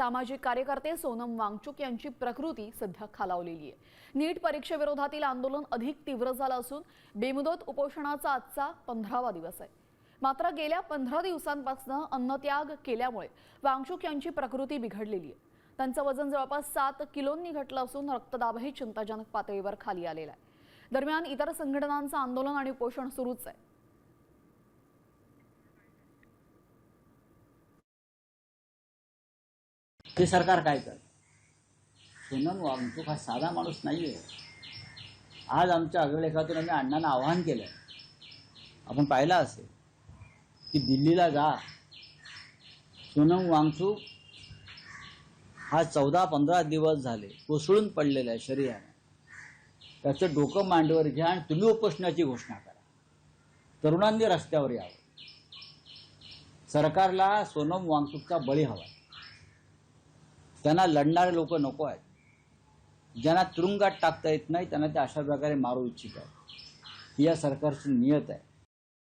सामाजिक कार्यकर्ते सोनम वांगचुक यांची प्रकृती सध्या खालावलेली आहे। नीट परीक्षेविरोधातील आंदोलन अधिक तीव्र झालं असून बेमुदत उपोषणाचा आजचा 15वा दिवस आहे। मात्र गेल्या 15 दिवसांपासून अन्नत्याग केल्यामुळे वांगचुक यांची प्रकृती बिघडलेली आहे। त्यांचं वजन जवळपास 7 किलोंनी घटलं असून रक्तदाबही चिंताजनक पातळीवर खाली आलेला आहे। दरम्यान इतर संघटनांचं आंदोलन आणि उपोषण सुरूच आहे। हे सरकार काय करतं? सोनम वांगचुक हा साधा माणूस नाहीये। आज आमच्या अग्रलेखातून आम्ही अण्णांना आवाहन केलंय, आपण पाहिलं असेल की दिल्लीला जा, सोनम वांगचुक हा 14-15 दिवस झाले कोसळून पडलेला आहे शरीराने, त्याचं डोकं मांडीवर घ्या आणि तुम्ही उपोषणाची घोषणा करा। तरुणांनी रस्त्यावर यावं। सरकारला सोनम वांगचुकचा बळी हवा, त्यांना लढणारे लोक नको आहेत, ज्यांना तुरुंगात टाकता येत नाही त्यांना ते अशा प्रकारे मारू इच्छित आहेत। ही या सरकारची नियत आहे।